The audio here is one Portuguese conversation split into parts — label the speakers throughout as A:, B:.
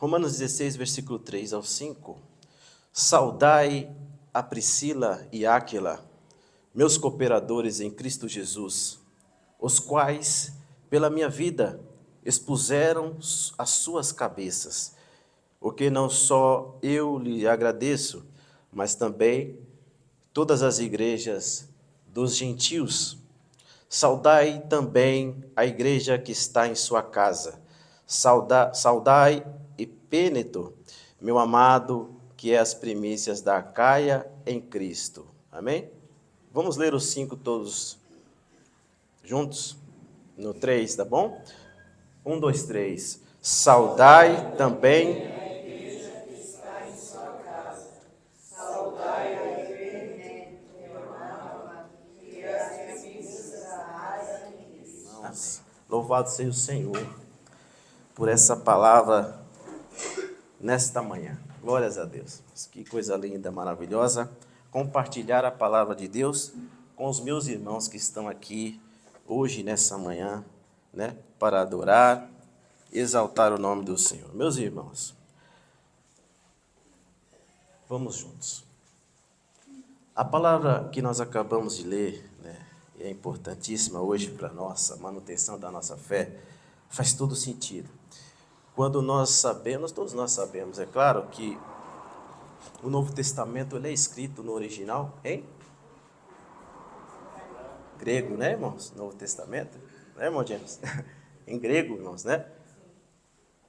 A: Romanos 16, versículo 3 ao 5. Saudai a Priscila e Áquila, meus cooperadores em Cristo Jesus, os quais, pela minha vida, expuseram as suas cabeças, o que não só eu lhe agradeço, mas também todas as igrejas dos gentios. Saudai também a igreja que está em sua casa. Saudai Epêneto, meu amado, que é as primícias da Acaia em Cristo. Amém? Vamos ler os 5 todos juntos? No 3, tá bom? 1, 2, 3. Saudai também. Louvado seja o Senhor por essa palavra nesta manhã. Glórias a Deus. Que coisa linda, maravilhosa. Compartilhar a palavra de Deus com os meus irmãos que estão aqui hoje, nessa manhã, né, para adorar, exaltar o nome do Senhor. Meus irmãos, vamos juntos. A palavra que nós acabamos de ler, né, é importantíssima hoje para a nossa manutenção da nossa fé, faz todo sentido. Quando nós sabemos, todos nós sabemos, é claro, que o Novo Testamento ele é escrito no original em grego, né, irmãos? Novo Testamento, né, irmão James? Em grego, irmãos, né?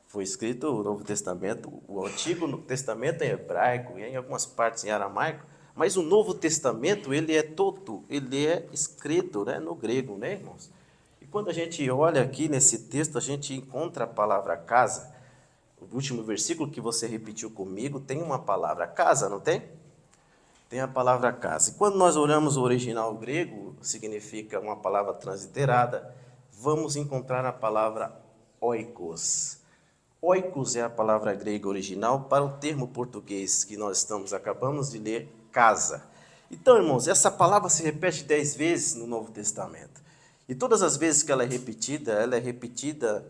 A: Foi escrito o Novo Testamento, o Antigo Testamento em hebraico e em algumas partes em aramaico, mas o Novo Testamento, ele é escrito, né, no grego, né, irmãos? E quando a gente olha aqui nesse texto, a gente encontra a palavra casa. O último versículo que você repetiu comigo tem uma palavra casa, não tem? Tem a palavra casa. E quando nós olhamos o original grego, significa uma palavra transliterada, vamos encontrar a palavra oikos. Oikos é a palavra grega original para o termo português que nós acabamos de ler, casa. Então, irmãos, essa palavra se repete 10 vezes no Novo Testamento. E todas as vezes que ela é repetida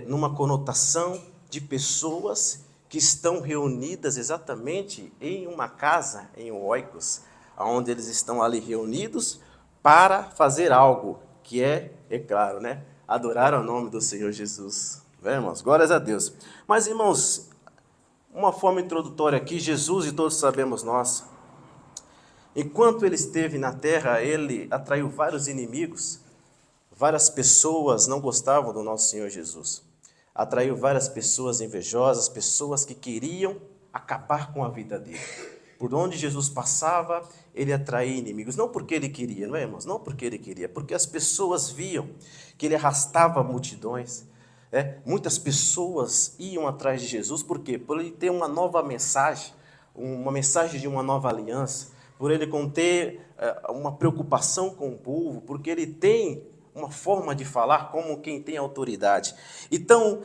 A: numa conotação de pessoas que estão reunidas exatamente em uma casa, em um oikos, onde eles estão ali reunidos para fazer algo, que é claro, né, adorar ao nome do Senhor Jesus. Bem, irmãos, glórias a Deus. Mas, irmãos, uma forma introdutória aqui, Jesus, e todos sabemos nós, enquanto ele esteve na terra, ele atraiu vários inimigos, várias pessoas não gostavam do nosso Senhor Jesus. Atraiu várias pessoas invejosas, pessoas que queriam acabar com a vida dele. Por onde Jesus passava, ele atraía inimigos. Não porque ele queria, não é, irmãos? Não porque ele queria, porque as pessoas viam que ele arrastava multidões. Muitas pessoas iam atrás de Jesus, por quê? Por ele ter uma nova mensagem, uma mensagem de uma nova aliança, por ele conter uma preocupação com o povo, porque ele tem uma forma de falar como quem tem autoridade. Então,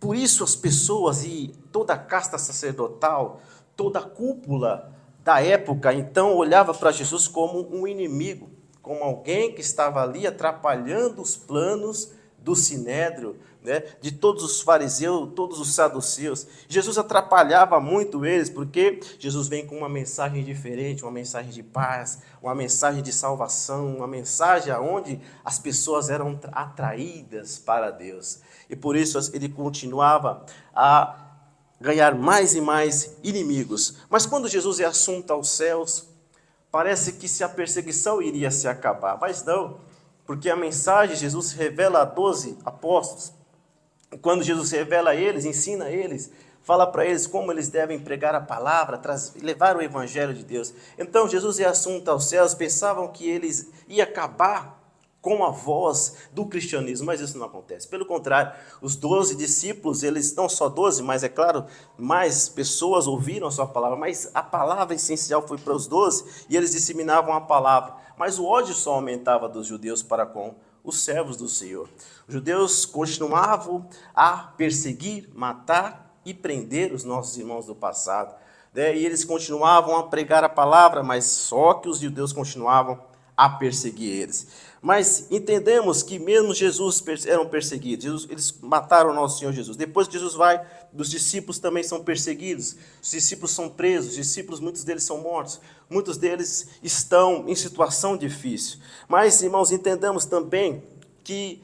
A: por isso as pessoas e toda a casta sacerdotal, toda a cúpula da época, então olhava para Jesus como um inimigo, como alguém que estava ali atrapalhando os planos do sinédrio, né, de todos os fariseus, todos os saduceus. Jesus atrapalhava muito eles, porque Jesus vem com uma mensagem diferente, uma mensagem de paz, uma mensagem de salvação, uma mensagem onde as pessoas eram atraídas para Deus. E por isso ele continuava a ganhar mais e mais inimigos. Mas quando Jesus é assunto aos céus, parece que se a perseguição iria se acabar, mas não, porque a mensagem, Jesus revela a 12 apóstolos. Quando Jesus revela a eles, ensina a eles, fala para eles como eles devem pregar a palavra, levar o evangelho de Deus. Então Jesus é assunto aos céus, pensavam que eles iam acabar com a voz do cristianismo, mas isso não acontece. Pelo contrário, os 12 discípulos, eles não só 12, mas é claro, mais pessoas ouviram a sua palavra, mas a palavra essencial foi para os 12 e eles disseminavam a palavra. Mas o ódio só aumentava dos judeus para com os servos do Senhor. Os judeus continuavam a perseguir, matar e prender os nossos irmãos do passado. E eles continuavam a pregar a palavra, mas só que os judeus continuavam a perseguir eles. Mas entendemos que mesmo Jesus eram perseguidos, eles mataram o nosso Senhor Jesus. Depois que Jesus vai, os discípulos também são perseguidos, os discípulos são presos, os discípulos, muitos deles são mortos, muitos deles estão em situação difícil. Mas, irmãos, entendamos também que,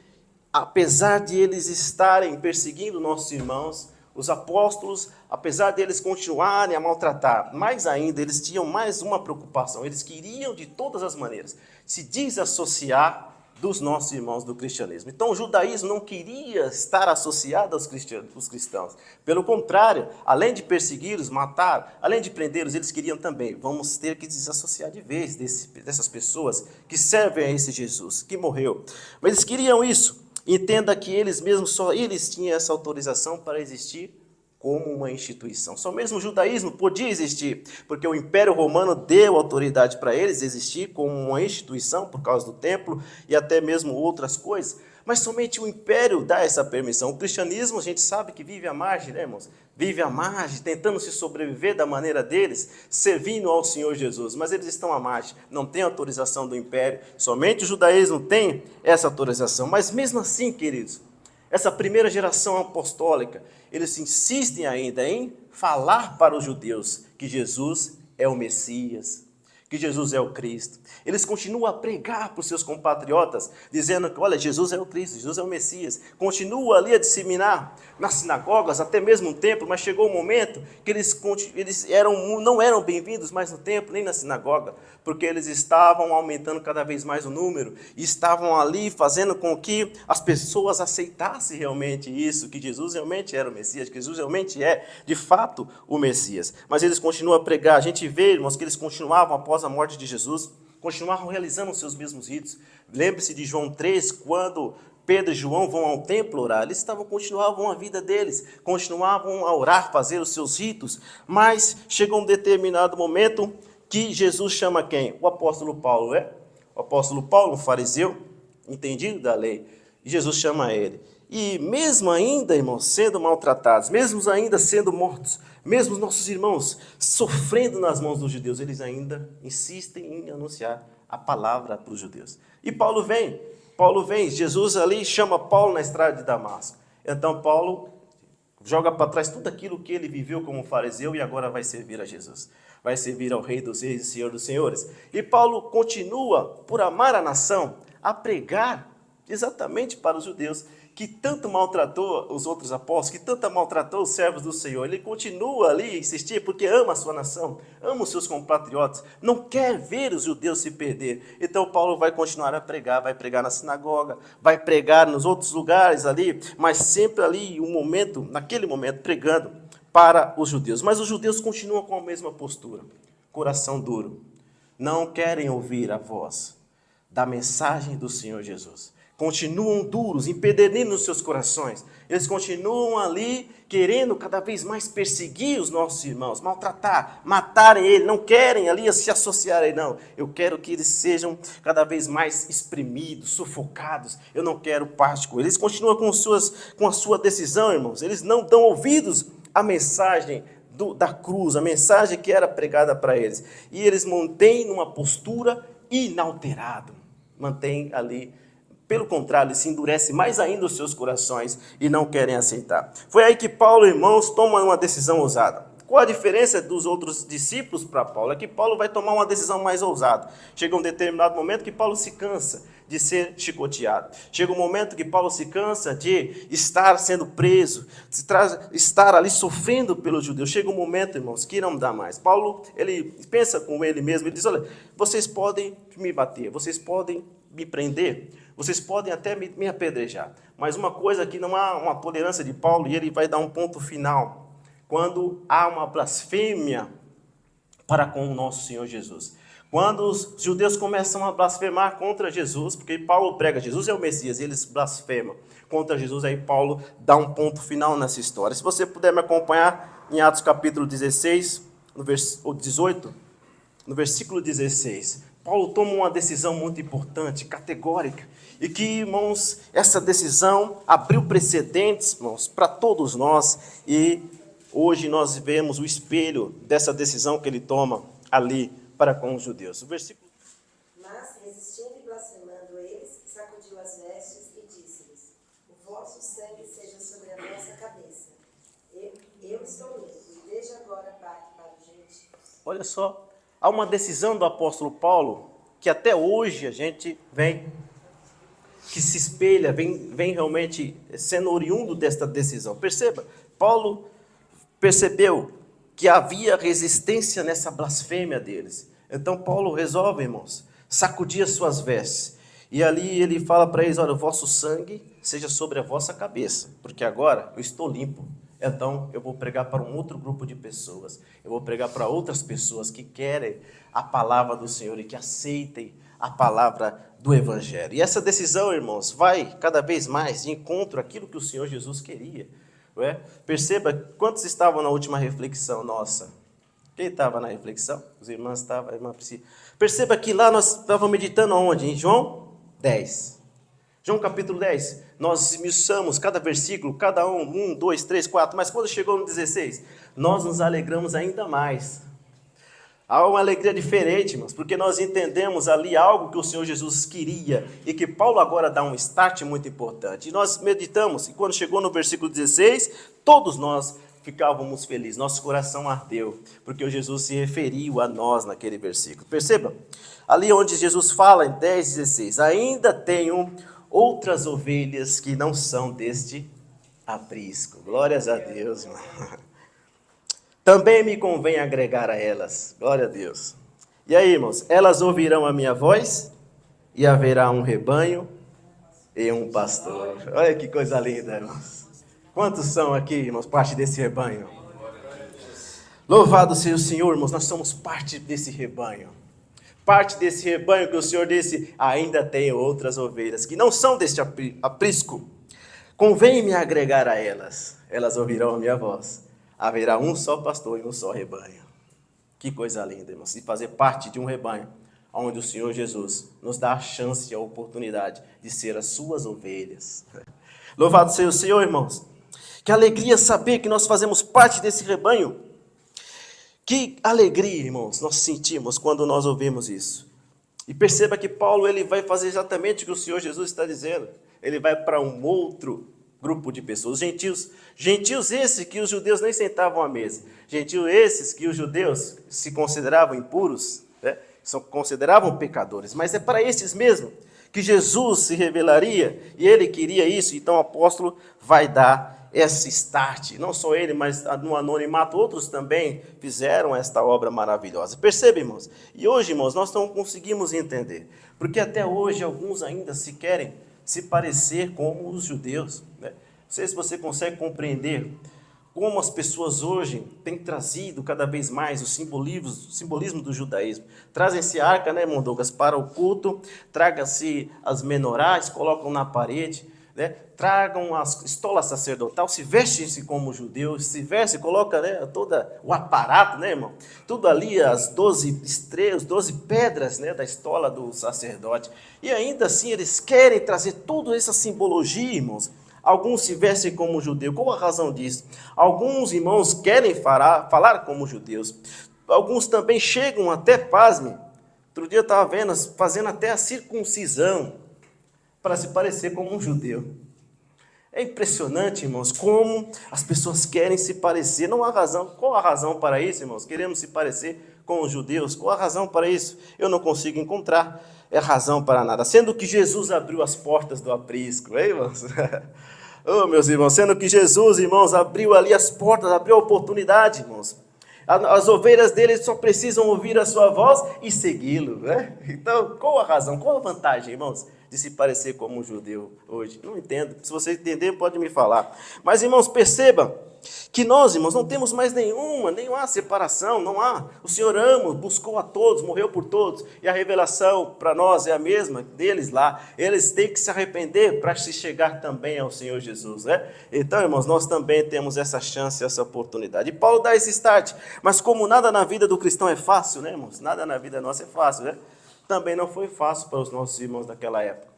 A: apesar de eles estarem perseguindo nossos irmãos, os apóstolos, apesar de eles continuarem a maltratar, mais ainda, eles tinham mais uma preocupação. Eles queriam, de todas as maneiras, se desassociar dos nossos irmãos do cristianismo. Então, o judaísmo não queria estar associado aos cristãos. Pelo contrário, além de persegui-los, matar, além de prendê-los, eles queriam também, vamos ter que desassociar de vez dessas pessoas que servem a esse Jesus, que morreu. Mas eles queriam isso. Entenda que eles mesmos, só eles tinham essa autorização para existir como uma instituição. Só mesmo o judaísmo podia existir, porque o Império Romano deu autoridade para eles existir como uma instituição por causa do templo e até mesmo outras coisas. Mas somente o Império dá essa permissão. O cristianismo, a gente sabe que vive à margem, né, irmãos? Vive à margem, tentando se sobreviver da maneira deles, servindo ao Senhor Jesus. Mas eles estão à margem, não tem autorização do Império. Somente o judaísmo tem essa autorização. Mas mesmo assim, queridos, essa primeira geração apostólica, eles insistem ainda em falar para os judeus que Jesus é o Messias, que Jesus é o Cristo. Eles continuam a pregar para os seus compatriotas, dizendo que, olha, Jesus é o Cristo, Jesus é o Messias. Continua ali a disseminar nas sinagogas, até mesmo no templo, mas chegou o momento que eles não eram bem-vindos mais no templo, nem na sinagoga, porque eles estavam aumentando cada vez mais o número, e estavam ali fazendo com que as pessoas aceitassem realmente isso, que Jesus realmente era o Messias, que Jesus realmente é, de fato, o Messias. Mas eles continuam a pregar. A gente vê, irmãos, que eles continuavam, após a morte de Jesus, continuavam realizando os seus mesmos ritos. Lembre-se de João 3, quando Pedro e João vão ao templo orar, eles continuavam a vida deles, continuavam a orar, fazer os seus ritos, mas chegou um determinado momento que Jesus chama quem? O apóstolo Paulo, O apóstolo Paulo, um fariseu, entendido da lei, e Jesus chama ele. E mesmo ainda, irmãos, sendo maltratados, mesmo ainda sendo mortos, mesmo os nossos irmãos sofrendo nas mãos dos judeus, eles ainda insistem em anunciar a palavra para os judeus. E Paulo vem, Jesus ali chama Paulo na estrada de Damasco. Então Paulo joga para trás tudo aquilo que ele viveu como fariseu e agora vai servir a Jesus. Vai servir ao Rei dos Reis e Senhor dos Senhores. E Paulo continua, por amar a nação, a pregar exatamente para os judeus, que tanto maltratou os outros apóstolos, que tanto maltratou os servos do Senhor. Ele continua ali a insistir, porque ama a sua nação, ama os seus compatriotas, não quer ver os judeus se perder. Então Paulo vai continuar a pregar, vai pregar na sinagoga, vai pregar nos outros lugares ali, mas sempre ali, naquele momento, pregando para os judeus. Mas os judeus continuam com a mesma postura, coração duro, não querem ouvir a voz da mensagem do Senhor Jesus. Continuam duros, empedernidos nos seus corações. Eles continuam ali querendo cada vez mais perseguir os nossos irmãos, maltratar, matarem ele, não querem ali se associarem, não. Eu quero que eles sejam cada vez mais exprimidos, sufocados. Eu não quero parte com eles. Eles continuam com a sua decisão, irmãos. Eles não dão ouvidos à mensagem da cruz, a mensagem que era pregada para eles. E eles mantêm uma postura inalterada. Mantêm ali. Pelo contrário, se endurece mais ainda os seus corações e não querem aceitar. Foi aí que Paulo, irmãos, toma uma decisão ousada. Qual a diferença dos outros discípulos para Paulo? É que Paulo vai tomar uma decisão mais ousada. Chega um determinado momento que Paulo se cansa de ser chicoteado. Chega um momento que Paulo se cansa de estar sendo preso, estar ali sofrendo pelos judeus. Chega um momento, irmãos, que não dá mais. Paulo, ele pensa com ele mesmo, ele diz, olha, vocês podem me bater, vocês podem me prender, vocês podem até me apedrejar. Mas uma coisa que não há uma tolerância de Paulo, e ele vai dar um ponto final, quando há uma blasfêmia para com o nosso Senhor Jesus. Quando os judeus começam a blasfemar contra Jesus, porque Paulo prega, Jesus é o Messias, e eles blasfemam contra Jesus, aí Paulo dá um ponto final nessa história. Se você puder me acompanhar em Atos capítulo 16, no 18, no versículo 16, Paulo toma uma decisão muito importante, categórica, e que, irmãos, essa decisão abriu precedentes, irmãos, para todos nós, e hoje nós vemos o espelho dessa decisão que ele toma ali para com os judeus. O versículo...
B: Mas,
A: olha só, há uma decisão do apóstolo Paulo que até hoje a gente que se espelha, vem realmente sendo oriundo desta decisão. Perceba, Paulo percebeu que havia resistência nessa blasfêmia deles. Então Paulo resolve, irmãos, sacudir as suas vestes. E ali ele fala para eles, olha, o vosso sangue seja sobre a vossa cabeça, porque agora eu estou limpo. Então eu vou pregar para um outro grupo de pessoas. Eu vou pregar para outras pessoas que querem a palavra do Senhor e que aceitem a palavra do Evangelho. E essa decisão, irmãos, vai cada vez mais de encontro àquilo que o Senhor Jesus queria. Não é? Perceba quantos estavam na última reflexão nossa. Quem estava na reflexão? Os irmãos estavam, a irmã Priscila. Perceba que lá nós estávamos meditando aonde? Em João 10. João capítulo 10. Nós esmiuçamos cada versículo, cada um, 2, 3, 4. Mas quando chegou no 16, nós nos alegramos ainda mais. Há uma alegria diferente, irmãos, porque nós entendemos ali algo que o Senhor Jesus queria e que Paulo agora dá um start muito importante. E nós meditamos, e quando chegou no versículo 16, todos nós ficávamos felizes, nosso coração ardeu, porque o Jesus se referiu a nós naquele versículo. Perceba, ali onde Jesus fala em 10, 16, ainda tenho outras ovelhas que não são deste aprisco. Glórias a Deus, irmão. Também me convém agregar a elas. Glória a Deus. E aí, irmãos, elas ouvirão a minha voz e haverá um rebanho e um pastor. Olha que coisa linda, irmãos. Quantos são aqui, irmãos, parte desse rebanho? Louvado seja o Senhor, irmãos, nós somos parte desse rebanho. Parte desse rebanho que o Senhor disse, ainda tem outras ovelhas que não são deste aprisco. Convém me agregar a elas. Elas ouvirão a minha voz. Haverá um só pastor e um só rebanho. Que coisa linda, irmãos, de fazer parte de um rebanho, onde o Senhor Jesus nos dá a chance e a oportunidade de ser as suas ovelhas. Louvado seja o Senhor, irmãos. Que alegria saber que nós fazemos parte desse rebanho. Que alegria, irmãos, nós sentimos quando nós ouvimos isso. E perceba que Paulo ele vai fazer exatamente o que o Senhor Jesus está dizendo. Ele vai para um outro grupo de pessoas, gentios esses que os judeus nem sentavam à mesa, gentios esses que os judeus se consideravam impuros, né? Consideravam pecadores, mas é para esses mesmo que Jesus se revelaria, e ele queria isso, então o apóstolo vai dar esse start, não só ele, mas no anonimato, outros também fizeram esta obra maravilhosa. Percebe, irmãos? E hoje, irmãos, nós não conseguimos entender, porque até hoje alguns ainda se querem se parecer como os judeus, né? Não sei se você consegue compreender como as pessoas hoje têm trazido cada vez mais o simbolismo do judaísmo. Trazem-se a arca, né, irmão Douglas, para o culto, tragam-se as menorás, colocam na parede, né? Tragam a estola sacerdotal, se vestem-se como judeus, se vestem, coloca, né, todo o aparato, né, irmão? Tudo ali, as 12 estrelas, 12 pedras, né, da estola do sacerdote. E ainda assim eles querem trazer toda essa simbologia, irmãos. Alguns se vestem como judeu. Qual a razão disso? Alguns irmãos querem falar como judeus. Alguns também chegam até, pasme. Outro dia eu estava vendo, fazendo até a circuncisão para se parecer como um judeu. É impressionante, irmãos, como as pessoas querem se parecer. Não há razão. Qual a razão para isso, irmãos? Queremos se parecer com os judeus. Qual a razão para isso? Eu não consigo encontrar razão para nada. Sendo que Jesus abriu as portas do aprisco, hein, irmãos? Oh, meus irmãos, sendo que Jesus, irmãos, abriu ali as portas, abriu a oportunidade, irmãos. As ovelhas dele só precisam ouvir a sua voz e segui-lo, né? Então, qual a razão, qual a vantagem, irmãos, de se parecer como um judeu hoje? Não entendo. Se você entender, pode me falar. Mas, irmãos, perceba que nós, irmãos, não temos mais nenhuma separação, não há. O Senhor ama, buscou a todos, morreu por todos, e a revelação para nós é a mesma deles lá. Eles têm que se arrepender para se chegar também ao Senhor Jesus, né? Então, irmãos, nós também temos essa chance, essa oportunidade. E Paulo dá esse start, mas como nada na vida do cristão é fácil, né, irmãos? Nada na vida nossa é fácil, né? Também não foi fácil para os nossos irmãos daquela época.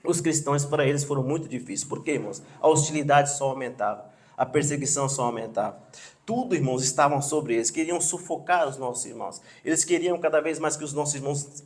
A: Os cristãos, para eles, foram muito difíceis. Por quê, irmãos? A hostilidade só aumentava. A perseguição só aumentava. Tudo, irmãos, estavam sobre eles. Queriam sufocar os nossos irmãos. Eles queriam cada vez mais que os nossos irmãos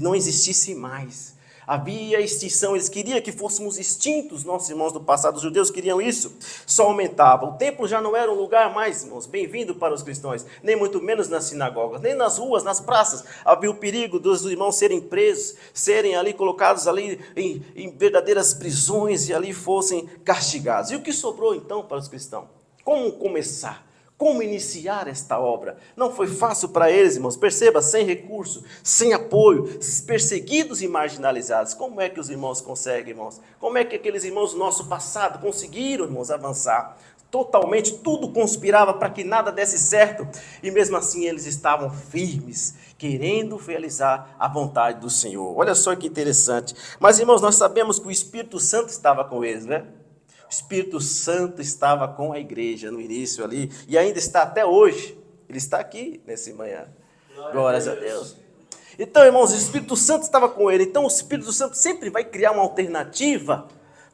A: não existissem mais. havia extinção, eles queriam que fôssemos extintos, nossos irmãos do passado, os judeus queriam isso, só aumentava. O templo já não era um lugar mais, irmãos, bem-vindo para os cristãos, nem muito menos nas sinagogas, nem nas ruas, nas praças, havia o perigo dos irmãos serem presos, serem ali colocados ali em verdadeiras prisões e ali fossem castigados. E o que sobrou então para os cristãos? Como começar? Como iniciar esta obra? Não foi fácil para eles, irmãos. Perceba, sem recurso, sem apoio, perseguidos e marginalizados. Como é que os irmãos conseguem, irmãos? Como é que aqueles irmãos do nosso passado conseguiram, irmãos, avançar? Totalmente, tudo conspirava para que nada desse certo. E mesmo assim eles estavam firmes, querendo realizar a vontade do Senhor. Olha só que interessante. Mas, irmãos, nós sabemos que o Espírito Santo estava com eles, né? O Espírito Santo estava com a igreja no início ali, e ainda está até hoje. Ele está aqui nessa manhã. Glórias a Deus. Então, irmãos, o Espírito Santo estava com ele. Então, o Espírito Santo sempre vai criar uma alternativa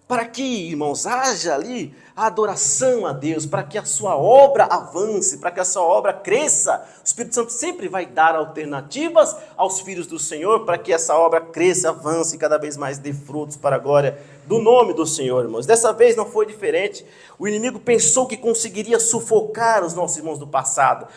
A: para que, irmãos, haja ali a adoração a Deus, para que a sua obra avance, para que a sua obra cresça. O Espírito Santo sempre vai dar alternativas aos filhos do Senhor, para que essa obra cresça, avance e cada vez mais dê frutos para a glória do nome do Senhor, irmãos. Dessa vez não foi diferente. O inimigo pensou que conseguiria sufocar os nossos irmãos do passado,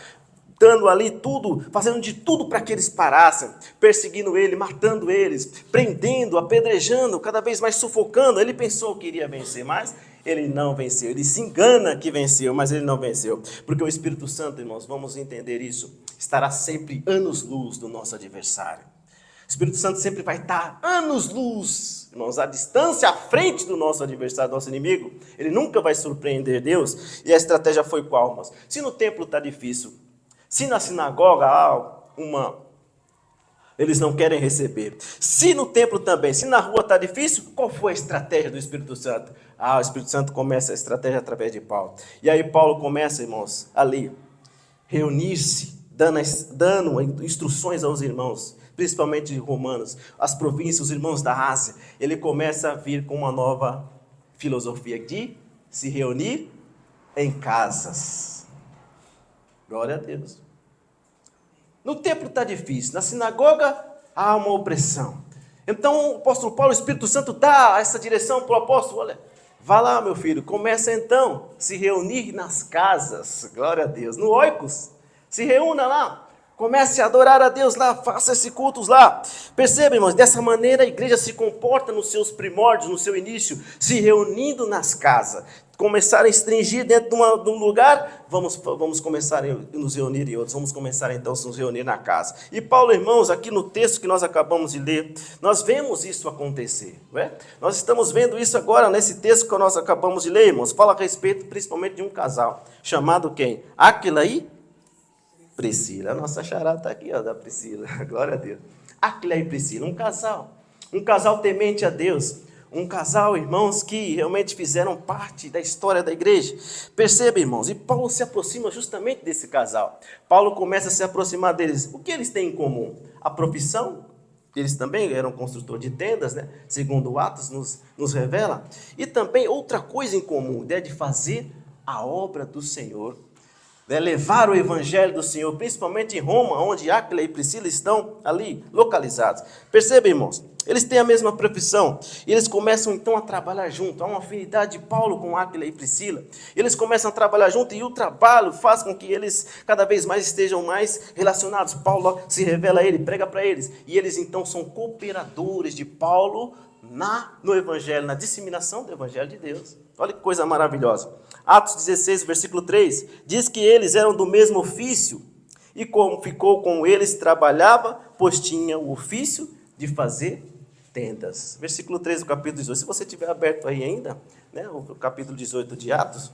A: dando ali tudo, fazendo de tudo para que eles parassem, perseguindo ele, matando eles, prendendo, apedrejando, cada vez mais sufocando. Ele pensou que iria vencer, mas ele não venceu. Ele se engana que venceu, mas ele não venceu. Porque o Espírito Santo, irmãos, vamos entender isso, estará sempre anos-luz do nosso adversário. O Espírito Santo sempre vai estar anos-luz, irmãos, à distância, à frente do nosso adversário, do nosso inimigo. Ele nunca vai surpreender Deus. E a estratégia foi qual, irmãos? Se no templo está difícil, se na sinagoga eles não querem receber, se no templo também, se na rua está difícil, qual foi a estratégia do Espírito Santo? O Espírito Santo começa a estratégia através de Paulo. E aí Paulo começa, irmãos, ali, reunir-se, dando instruções aos irmãos, principalmente romanos, as províncias, os irmãos da Ásia. Ele começa a vir com uma nova filosofia de se reunir em casas. Glória a Deus. No templo está difícil, na sinagoga há uma opressão. Então o apóstolo Paulo, o Espírito Santo dá essa direção para o apóstolo. Olha, vá lá, meu filho, começa então a se reunir nas casas. Glória a Deus. No oikos, se reúna lá. Comece a adorar a Deus lá, faça esses cultos lá. Perceba, irmãos, dessa maneira a igreja se comporta nos seus primórdios, no seu início, se reunindo nas casas. Começar a estringir dentro de um lugar, vamos começar a nos reunir em outros, vamos começar então a nos reunir na casa. E Paulo, irmãos, aqui no texto que nós acabamos de ler, nós vemos isso acontecer, não é? Nós estamos vendo isso agora nesse texto que nós acabamos de ler, irmãos, fala a respeito principalmente de um casal, chamado quem? Áquila e Priscila. A nossa charada está aqui, ó, da Priscila, glória a Deus. Áquila e Priscila, um casal temente a Deus, um casal, irmãos, que realmente fizeram parte da história da igreja. Perceba, irmãos, e Paulo se aproxima justamente desse casal. Paulo começa a se aproximar deles. O que eles têm em comum? A profissão, eles também eram construtores de tendas, né? Segundo Atos nos revela. E também outra coisa em comum, ideia de fazer a obra do Senhor. Levar o evangelho do Senhor, principalmente em Roma, onde Áquila e Priscila estão ali localizados. Perceba, irmãos, eles têm a mesma profissão, e eles começam então a trabalhar junto. Há uma afinidade de Paulo com Áquila e Priscila. Eles começam a trabalhar junto, e o trabalho faz com que eles cada vez mais estejam mais relacionados. Paulo se revela a ele, prega para eles, e eles então são cooperadores de Paulo no evangelho, na disseminação do evangelho de Deus. Olha que coisa maravilhosa. Atos 16, versículo 3, diz que eles eram do mesmo ofício, e como ficou com eles, trabalhava, pois tinha o ofício de fazer tendas. Versículo 3 do capítulo 18, se você tiver aberto aí ainda, né, o capítulo 18 de Atos,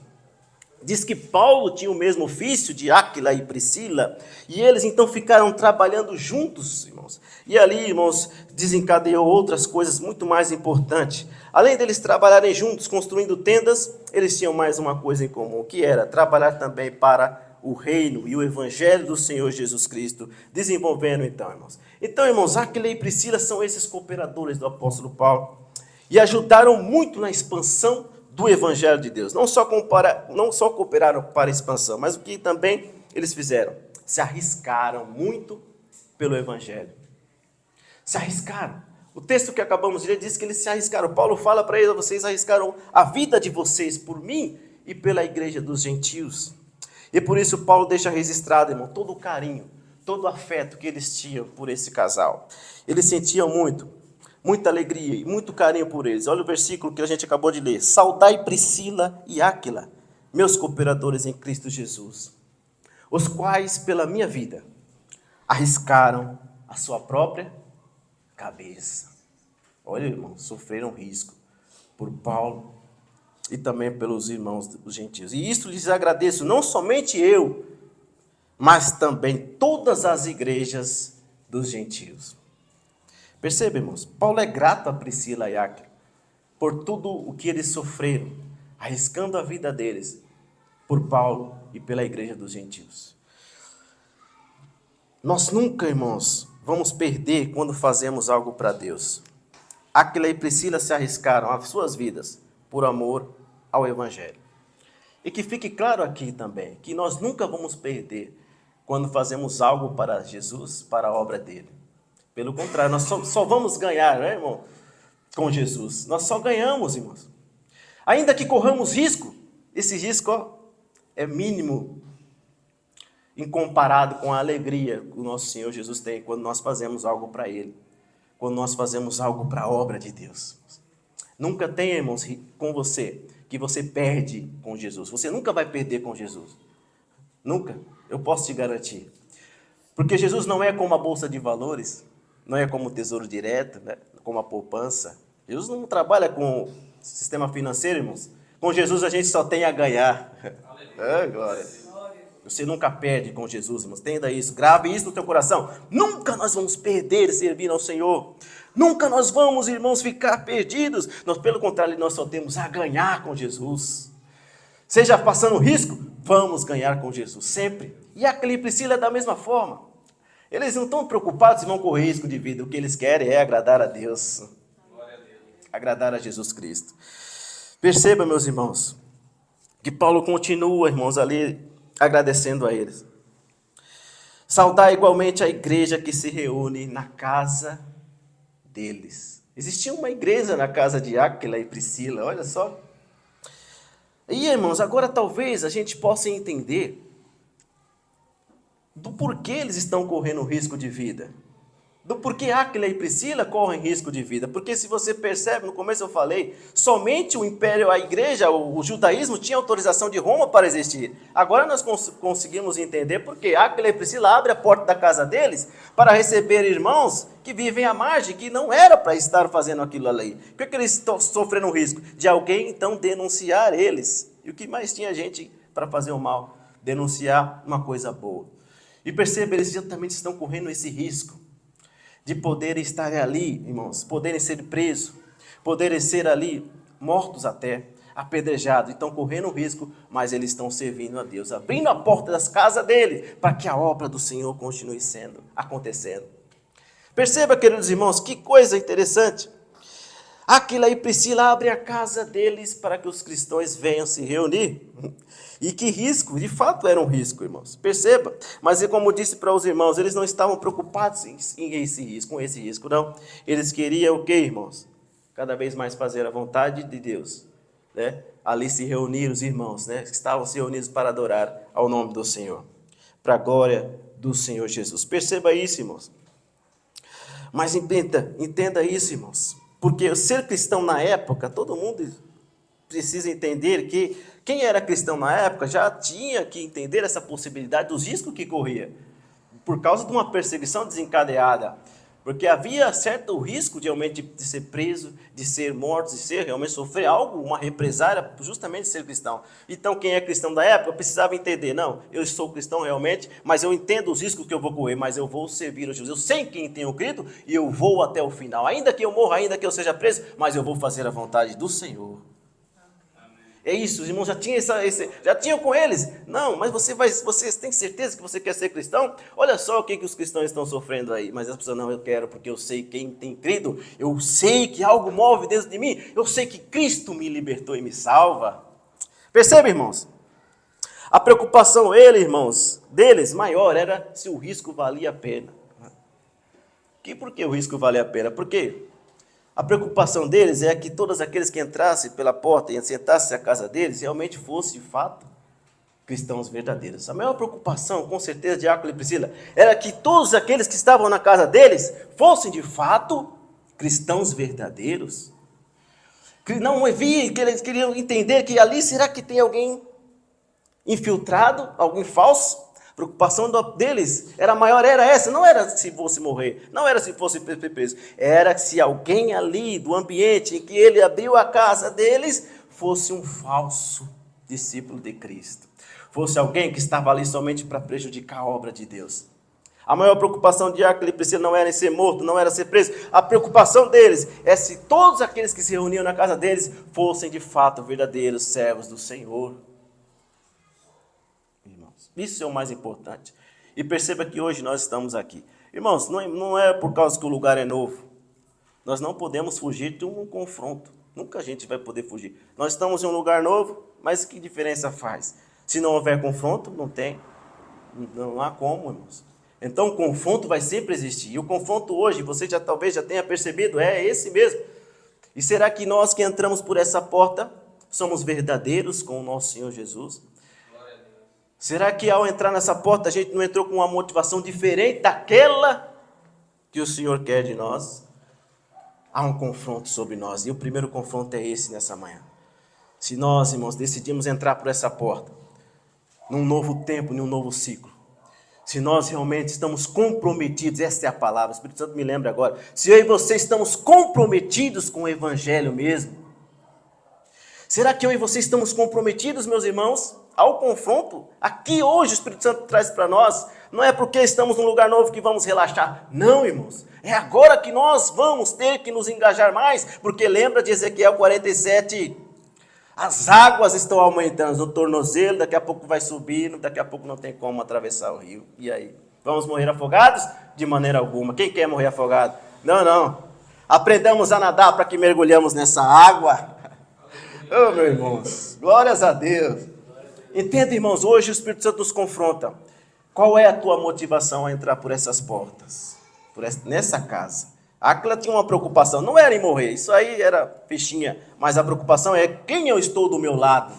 A: diz que Paulo tinha o mesmo ofício de Áquila e Priscila, e eles então ficaram trabalhando juntos, irmãos. E ali, irmãos, desencadeou outras coisas muito mais importantes. Além deles trabalharem juntos, construindo tendas, eles tinham mais uma coisa em comum, que era trabalhar também para o reino e o evangelho do Senhor Jesus Cristo, desenvolvendo então, irmãos. Então, irmãos, Áquila e Priscila são esses cooperadores do apóstolo Paulo, e ajudaram muito na expansão do evangelho de Deus. Não só cooperaram para a expansão, mas o que também eles fizeram? Se arriscaram muito pelo evangelho. Se arriscaram. O texto que acabamos de ler diz que eles se arriscaram. Paulo fala para eles: vocês arriscaram a vida de vocês por mim e pela igreja dos gentios. E por isso Paulo deixa registrado, irmão, todo o carinho, todo o afeto que eles tinham por esse casal. Eles sentiam muita alegria e muito carinho por eles. Olha o versículo que a gente acabou de ler. Saudai Priscila e Áquila, meus cooperadores em Cristo Jesus, os quais, pela minha vida, arriscaram a sua própria cabeça. Olha, irmão, sofreram risco por Paulo e também pelos irmãos dos gentios. E isto lhes agradeço, não somente eu, mas também todas as igrejas dos gentios. Perceba, irmãos, Paulo é grato a Priscila e Áquila por tudo o que eles sofreram, arriscando a vida deles por Paulo e pela igreja dos gentios. Nós nunca, irmãos, vamos perder quando fazemos algo para Deus. Áquila e Priscila se arriscaram as suas vidas por amor ao Evangelho. E que fique claro aqui também, que nós nunca vamos perder quando fazemos algo para Jesus, para a obra dele. Pelo contrário, nós só vamos ganhar, né, irmão, com Jesus. Nós só ganhamos, irmãos. Ainda que corramos risco, esse risco é mínimo em comparado com a alegria que o nosso Senhor Jesus tem quando nós fazemos algo para Ele, quando nós fazemos algo para a obra de Deus. Nunca tenha, irmãos, com você, que você perde com Jesus. Você nunca vai perder com Jesus. Nunca. Eu posso te garantir. Porque Jesus não é como a bolsa de valores, não é como o tesouro direto, né? Como a poupança. Jesus não trabalha com o sistema financeiro, irmãos. Com Jesus a gente só tem a ganhar. Glória. Você nunca perde com Jesus, irmãos. Entenda isso. Grave isso no teu coração. Nunca nós vamos perder e servir ao Senhor. Nunca nós vamos, irmãos, ficar perdidos. Nós, pelo contrário, nós só temos a ganhar com Jesus. Seja passando risco, vamos ganhar com Jesus. Sempre. E Áquila e Priscila é da mesma forma. Eles não estão preocupados se vão correr risco de vida. O que eles querem é agradar a Deus. Agradar a Jesus Cristo. Perceba, meus irmãos, que Paulo continua, irmãos, ali agradecendo a eles. Saudar igualmente a igreja que se reúne na casa deles. Existia uma igreja na casa de Áquila e Priscila, olha só. E, irmãos, agora talvez a gente possa entender do porquê eles estão correndo risco de vida. Do porquê Áquila e Priscila correm risco de vida. Porque se você percebe, no começo eu falei, somente o império, a igreja, o judaísmo tinha autorização de Roma para existir. Agora nós conseguimos entender porque Áquila e Priscila abrem a porta da casa deles para receber irmãos que vivem à margem, que não era para estar fazendo aquilo ali. Por que eles estão sofrendo risco? De alguém então denunciar eles. E o que mais tinha gente para fazer o mal? Denunciar uma coisa boa. E perceba, eles também estão correndo esse risco de poderem estar ali, irmãos, poderem ser presos, poderem ser ali mortos até, apedrejados. Estão correndo risco, mas eles estão servindo a Deus, abrindo a porta das casas dele, para que a obra do Senhor continue acontecendo. Perceba, queridos irmãos, que coisa interessante. Áquila e Priscila abrem a casa deles para que os cristãos venham se reunir. E que risco, de fato era um risco, irmãos. Perceba, mas como disse para os irmãos, eles não estavam preocupados com esse risco, não. Eles queriam o quê, irmãos? Cada vez mais fazer a vontade de Deus, né? Ali se reunir os irmãos, né? Que estavam se reunidos para adorar ao nome do Senhor, para a glória do Senhor Jesus. Perceba isso, irmãos. Mas entenda isso, irmãos. Porque ser cristão na época, todo mundo precisa entender que quem era cristão na época já tinha que entender essa possibilidade dos riscos que corria, por causa de uma perseguição desencadeada. Porque havia certo risco de realmente de ser preso, de ser morto, de ser realmente sofrer algo, uma represália, justamente de ser cristão. Então, quem é cristão da época precisava entender, não, eu sou cristão realmente, mas eu entendo os riscos que eu vou correr, mas eu vou servir a Jesus. Eu sei quem tenho crido e eu vou até o final. Ainda que eu morra, ainda que eu seja preso, mas eu vou fazer a vontade do Senhor. É isso, os irmãos já tinham com eles. Não, mas você tem certeza que você quer ser cristão? Olha só o que os cristãos estão sofrendo aí. Mas as pessoas, não, eu quero porque eu sei quem tem crido. Eu sei que algo move dentro de mim. Eu sei que Cristo me libertou e me salva. Percebe, irmãos? A preocupação deles maior era se o risco valia a pena. Por que o risco valia a pena? Porque A preocupação deles é que todos aqueles que entrassem pela porta e assentassem à casa deles realmente fossem, de fato, cristãos verdadeiros. A maior preocupação, com certeza, de Áquila e Priscila, era que todos aqueles que estavam na casa deles fossem, de fato, cristãos verdadeiros. Não havia, que eles queriam entender que ali, será que tem alguém infiltrado, alguém falso? A preocupação deles era maior, era essa, não era se fosse morrer, não era se fosse preso, era se alguém ali do ambiente em que ele abriu a casa deles fosse um falso discípulo de Cristo, fosse alguém que estava ali somente para prejudicar a obra de Deus. A maior preocupação de Áquila e Priscila não era em ser morto, não era ser preso. A preocupação deles é se todos aqueles que se reuniam na casa deles fossem de fato verdadeiros servos do Senhor. Irmãos, isso é o mais importante. E perceba que hoje nós estamos aqui. Irmãos, não é por causa que o lugar é novo. Nós não podemos fugir de um confronto. Nunca a gente vai poder fugir. Nós estamos em um lugar novo, mas que diferença faz? Se não houver confronto, não há como, irmãos. Então o confronto vai sempre existir. E o confronto hoje, você talvez já tenha percebido, é esse mesmo. E será que nós que entramos por essa porta somos verdadeiros com o nosso Senhor Jesus? Será que ao entrar nessa porta a gente não entrou com uma motivação diferente daquela que o Senhor quer de nós? Há um confronto sobre nós. E o primeiro confronto é esse nessa manhã. Se nós, irmãos, decidimos entrar por essa porta, num novo tempo, num novo ciclo, se nós realmente estamos comprometidos, essa é a palavra, o Espírito Santo me lembra agora, se eu e você estamos comprometidos com o Evangelho mesmo, será que eu e você estamos comprometidos, meus irmãos, ao confronto? Aqui hoje o Espírito Santo traz para nós, não é porque estamos num lugar novo que vamos relaxar, não, irmãos, é agora que nós vamos ter que nos engajar mais, porque lembra de Ezequiel 47, as águas estão aumentando no tornozelo, daqui a pouco vai subindo, daqui a pouco não tem como atravessar o rio. E aí? Vamos morrer afogados? De maneira alguma. Quem quer morrer afogado? Não. Aprendamos a nadar para que mergulhamos nessa água. Oh, meus irmãos, glórias a Deus. Entenda, irmãos, hoje o Espírito Santo nos confronta. Qual é a tua motivação a entrar por essas portas? Nessa casa? Áquila tinha uma preocupação, não era em morrer, isso aí era fichinha, mas a preocupação é quem eu estou do meu lado.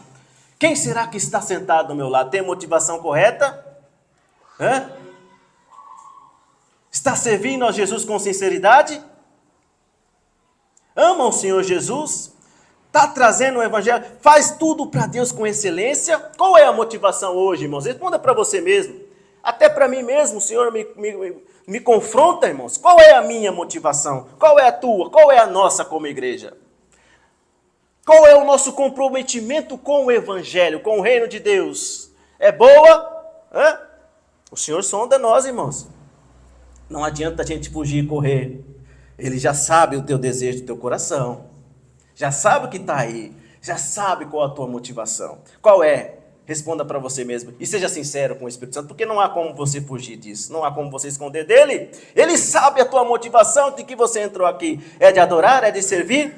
A: Quem será que está sentado do meu lado? Tem motivação correta? Está servindo a Jesus com sinceridade? Ama o Senhor Jesus? Está trazendo o Evangelho? Faz tudo para Deus com excelência? Qual é a motivação hoje, irmãos? Responda para você mesmo. Até para mim mesmo, o Senhor me confronta, irmãos. Qual é a minha motivação? Qual é a tua? Qual é a nossa como igreja? Qual é o nosso comprometimento com o Evangelho, com o reino de Deus? É boa? O Senhor sonda nós, irmãos. Não adianta a gente fugir e correr. Ele já sabe o teu desejo do teu coração. Já sabe o que está aí. Já sabe qual a tua motivação. Qual é? Responda para você mesmo e seja sincero com o Espírito Santo, porque não há como você fugir disso, não há como você esconder dele. Ele sabe a tua motivação de que você entrou aqui. É de adorar, é de servir,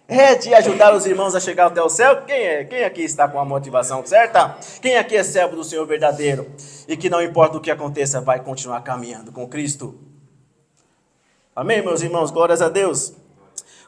A: é de ajudar os irmãos a chegar até o céu. Quem aqui está com a motivação certa? Quem aqui é servo do Senhor verdadeiro e que não importa o que aconteça, vai continuar caminhando com Cristo? Amém, meus irmãos? Glórias a Deus.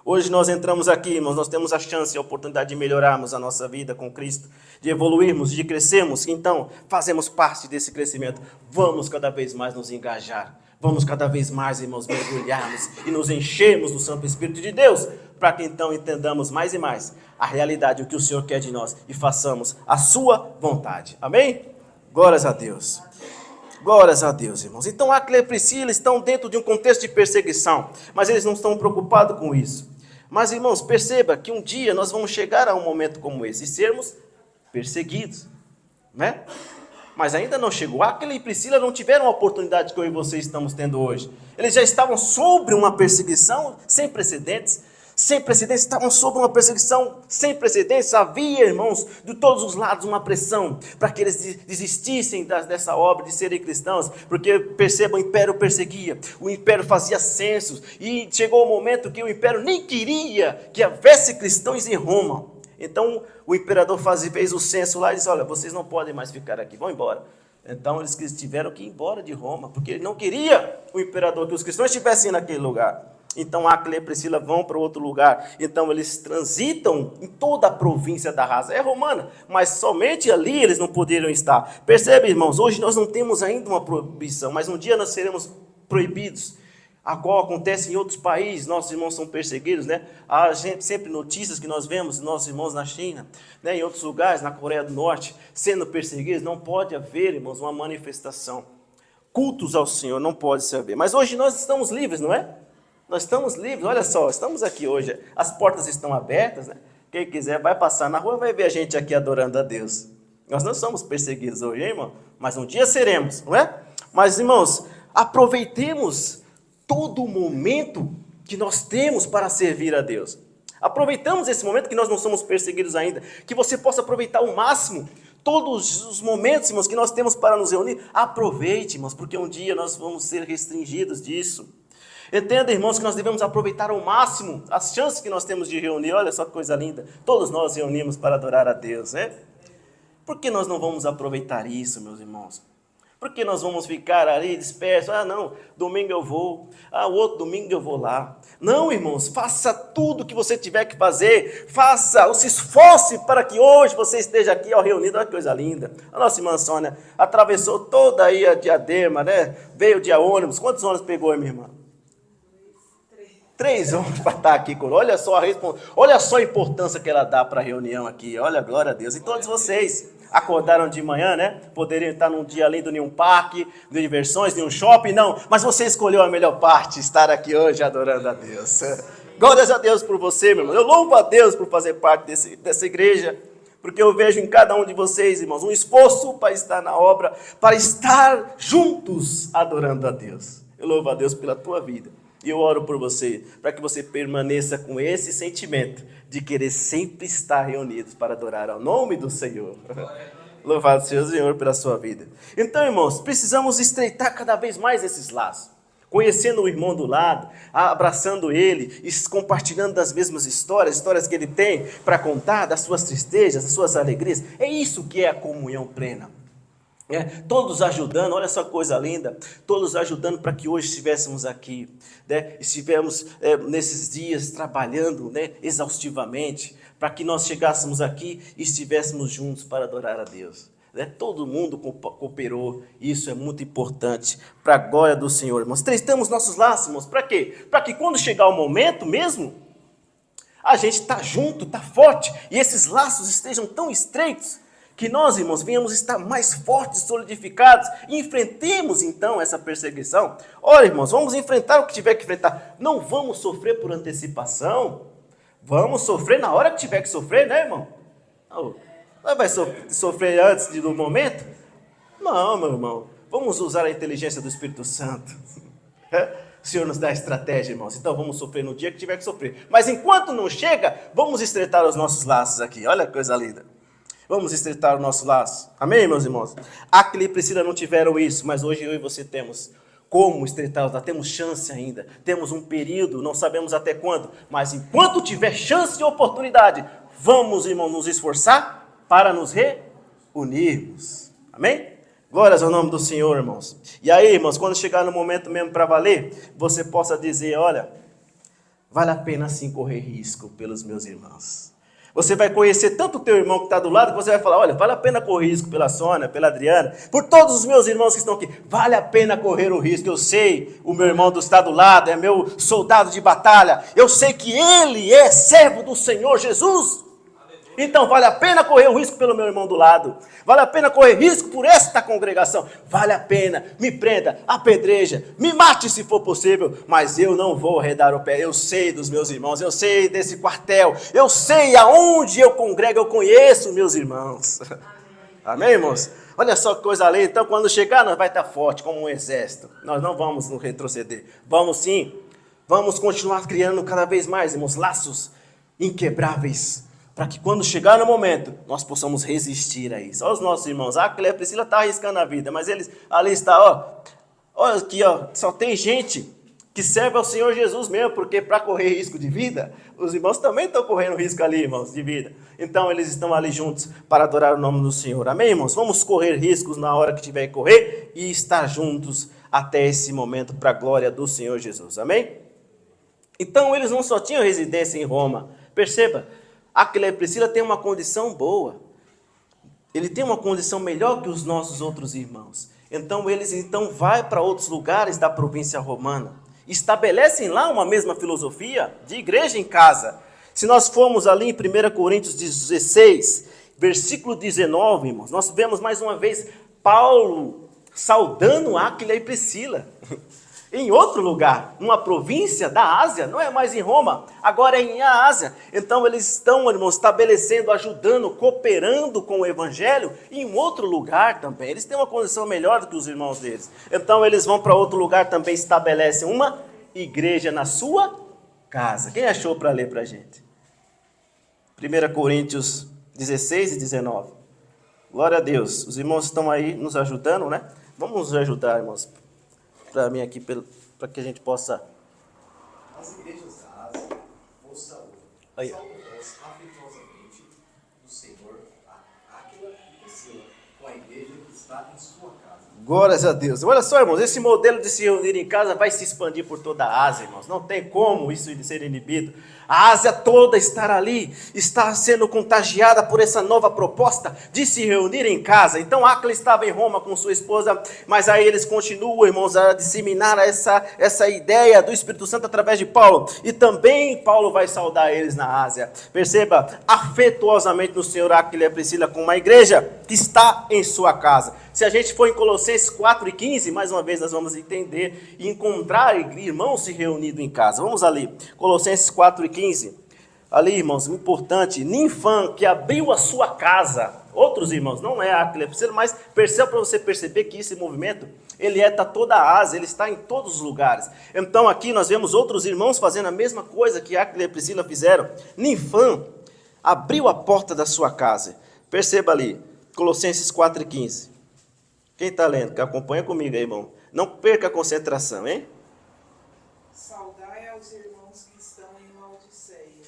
A: Hoje nós entramos aqui, irmãos, nós temos a chance e a oportunidade de melhorarmos a nossa vida com Cristo, de evoluirmos, de crescermos. Então, fazemos parte desse crescimento. Vamos cada vez mais nos engajar. Vamos cada vez mais, irmãos, mergulharmos e nos enchermos do Santo Espírito de Deus, para que então entendamos mais e mais a realidade, o que o Senhor quer de nós e façamos a sua vontade. Amém? Glórias a Deus. Glórias a Deus, irmãos. Então, Áquila e Priscila estão dentro de um contexto de perseguição, mas eles não estão preocupados com isso. Mas, irmãos, perceba que um dia nós vamos chegar a um momento como esse e sermos perseguidos, né? Mas ainda não chegou. Áquila e Priscila não tiveram a oportunidade que eu e você estamos tendo hoje. Eles já estavam sobre uma perseguição sem precedentes. Estavam sob uma perseguição sem precedentes. Havia, irmãos, de todos os lados uma pressão para que eles desistissem dessa obra de serem cristãos, porque percebam, o império perseguia, o império fazia censos, e chegou o momento que o império nem queria que houvesse cristãos em Roma. Então o imperador fez o censo lá e disse: olha, vocês não podem mais ficar aqui, vão embora. Então eles tiveram que ir embora de Roma, porque ele não queria o imperador que os cristãos estivessem naquele lugar. Então Áquila e Priscila vão para outro lugar. Então eles transitam em toda a província da Ásia. É romana, mas somente ali eles não poderiam estar. Percebe, irmãos? Hoje nós não temos ainda uma proibição, mas um dia nós seremos proibidos. Agora acontece em outros países, nossos irmãos são perseguidos, né? Há sempre notícias que nós vemos, nossos irmãos na China, né? Em outros lugares, na Coreia do Norte, sendo perseguidos. Não pode haver, irmãos, uma manifestação. Cultos ao Senhor não pode se haver. Mas hoje nós estamos livres, não é? Nós estamos livres, olha só, estamos aqui hoje. As portas estão abertas, né? Quem quiser vai passar na rua, vai ver a gente aqui adorando a Deus. Nós não somos perseguidos hoje, hein, irmão? Mas um dia seremos, não é? Mas, irmãos, aproveitemos todo o momento que nós temos para servir a Deus. Aproveitamos esse momento que nós não somos perseguidos ainda. Que você possa aproveitar ao máximo todos os momentos, irmãos, que nós temos para nos reunir. Aproveite, irmãos, porque um dia nós vamos ser restringidos disso. Entenda, irmãos, que nós devemos aproveitar ao máximo as chances que nós temos de reunir. Olha só que coisa linda. Todos nós reunimos para adorar a Deus, né? Por que nós não vamos aproveitar isso, meus irmãos? Por que nós vamos ficar ali dispersos? Ah, não, domingo eu vou. Ah, o outro domingo eu vou lá. Não, irmãos, faça tudo o que você tiver que fazer. Faça, se esforce para que hoje você esteja aqui ó, reunido. Olha que coisa linda. A nossa irmã Sônia atravessou toda aí a Diadema, né? Veio de ônibus. Quantos ônibus pegou, minha irmã? 3 ônibus para estar aqui. Olha só a importância que ela dá para a reunião aqui. Olha, glória a Deus. E todos vocês acordaram de manhã, né? Poderiam estar num dia lindo em um parque de diversões, em um shopping, não. Mas você escolheu a melhor parte, estar aqui hoje adorando a Deus. Glórias a Deus por você, meu irmão. Eu louvo a Deus por fazer parte dessa igreja, porque eu vejo em cada um de vocês, irmãos, um esforço para estar na obra, para estar juntos adorando a Deus. Eu louvo a Deus pela tua vida. E eu oro por você, para que você permaneça com esse sentimento de querer sempre estar reunidos para adorar ao nome do Senhor. Louvado seja o Senhor pela sua vida. Então, irmãos, precisamos estreitar cada vez mais esses laços. Conhecendo o irmão do lado, abraçando ele, e compartilhando das mesmas histórias que ele tem para contar, das suas tristezas, das suas alegrias. É isso que é a comunhão plena. Todos ajudando, olha essa coisa linda, todos ajudando para que hoje estivéssemos aqui, né? Estivemos nesses dias trabalhando, né, exaustivamente, para que nós chegássemos aqui e estivéssemos juntos para adorar a Deus. Né? Todo mundo cooperou, isso é muito importante para a glória do Senhor, irmãos. Estreitamos nossos laços, irmãos, para quê? Para que quando chegar o momento mesmo, a gente está junto, está forte, e esses laços estejam tão estreitos, que nós, irmãos, venhamos estar mais fortes, solidificados, e enfrentemos, então, essa perseguição. Olha, irmãos, vamos enfrentar o que tiver que enfrentar. Não vamos sofrer por antecipação. Vamos sofrer na hora que tiver que sofrer, né, irmão? Não vai sofrer antes do momento? Não, meu irmão. Vamos usar a inteligência do Espírito Santo. O Senhor nos dá estratégia, irmãos. Então, vamos sofrer no dia que tiver que sofrer. Mas enquanto não chega, vamos estreitar os nossos laços aqui. Olha que coisa linda. Vamos estreitar o nosso laço. Amém, meus irmãos? Áquila e Priscila não tiveram isso, mas hoje eu e você temos como estreitar os laços. Temos chance ainda. Temos um período, não sabemos até quando. Mas enquanto tiver chance e oportunidade, vamos, irmãos, nos esforçar para nos reunirmos. Amém? Glórias ao nome do Senhor, irmãos. E aí, irmãos, quando chegar no momento mesmo para valer, você possa dizer, olha, vale a pena sim correr risco pelos meus irmãos. Você vai conhecer tanto o teu irmão que está do lado, que você vai falar, olha, vale a pena correr risco pela Sônia, pela Adriana, por todos os meus irmãos que estão aqui, vale a pena correr o risco. Eu sei, o meu irmão está do lado, é meu soldado de batalha, eu sei que ele é servo do Senhor Jesus. Então vale a pena correr o risco pelo meu irmão do lado, vale a pena correr risco por esta congregação, vale a pena, me prenda, apedreja, me mate se for possível, mas eu não vou arredar o pé. Eu sei dos meus irmãos, eu sei desse quartel, eu sei aonde eu congrego, eu conheço meus irmãos. Amém, irmãos? Olha só que coisa linda. Então quando chegar nós vai estar forte como um exército, nós não vamos nos retroceder, vamos sim, vamos continuar criando cada vez mais, irmãos, laços inquebráveis, para que quando chegar no momento, nós possamos resistir a isso. Olha os nossos irmãos, a Áquila e a Priscila estão arriscando a vida, mas eles, ali está, olha aqui, só tem gente que serve ao Senhor Jesus mesmo, porque para correr risco de vida, os irmãos também estão correndo risco ali, irmãos, de vida. Então eles estão ali juntos para adorar o nome do Senhor. Amém, irmãos? Vamos correr riscos na hora que tiver que correr e estar juntos até esse momento para a glória do Senhor Jesus. Amém? Então eles não só tinham residência em Roma. Perceba, Áquila e Priscila têm uma condição boa. Ele tem uma condição melhor que os nossos outros irmãos. Então eles vai para outros lugares da província romana. Estabelecem lá uma mesma filosofia de igreja em casa. Se nós formos ali em 1 Coríntios 16, versículo 19, irmãos, nós vemos mais uma vez Paulo saudando Áquila e Priscila. Em outro lugar, numa província da Ásia, não é mais em Roma, agora é em Ásia. Então eles estão, irmãos, estabelecendo, ajudando, cooperando com o evangelho em um outro lugar também. Eles têm uma condição melhor do que os irmãos deles. Então eles vão para outro lugar também, estabelecem uma igreja na sua casa. Quem achou para ler para a gente? 1 Coríntios 16 e 19. Glória a Deus. Os irmãos estão aí nos ajudando, né? Vamos nos ajudar, irmãos. Para mim aqui, para que a gente possa...
B: As igrejas da Ásia vos saúdam. Saúdam-vos afetuosamente do Senhor Áquila e Priscila, com a igreja que está em sua casa.
A: Glórias a Deus. Olha só, irmãos, esse modelo de se reunir em casa vai se expandir por toda a Ásia, irmãos. Não tem como isso ser inibido. A Ásia toda estará ali, está sendo contagiada por essa nova proposta de se reunir em casa. Então Áquila estava em Roma com sua esposa, mas aí eles continuam, irmãos, a disseminar essa ideia do Espírito Santo através de Paulo. E também Paulo vai saudar eles na Ásia. Perceba, afetuosamente no Senhor Áquila e Priscila com uma igreja que está em sua casa. Se a gente for em Colossenses 4 e 15, mais uma vez nós vamos entender e encontrar irmãos se reunidos em casa. Vamos ali, Colossenses 4 e 15. Ali, irmãos, importante, Ninfã, que abriu a sua casa. Outros irmãos, não é Áquila, mas perceba para você perceber que esse movimento, ele está toda a Ásia, ele está em todos os lugares. Então aqui nós vemos outros irmãos fazendo a mesma coisa que Áquila e Priscila fizeram. Ninfã abriu a porta da sua casa. Perceba ali, Colossenses 4 e 15. Quem está lendo? Que acompanha comigo aí, irmão. Não perca a concentração, hein?
C: Saudai aos irmãos que estão em Laodiceia,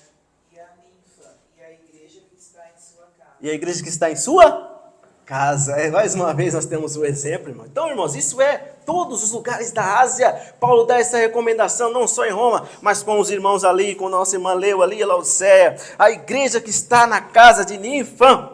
C: e a Ninfa, e a igreja que está em sua casa.
A: E a igreja que está em sua casa. Mais uma vez nós temos um exemplo, irmão. Então, irmãos, isso é todos os lugares da Ásia. Paulo dá essa recomendação, não só em Roma, mas com os irmãos ali, com a nossa irmã Leu ali, em Laodiceia. A igreja que está na casa de Ninfã.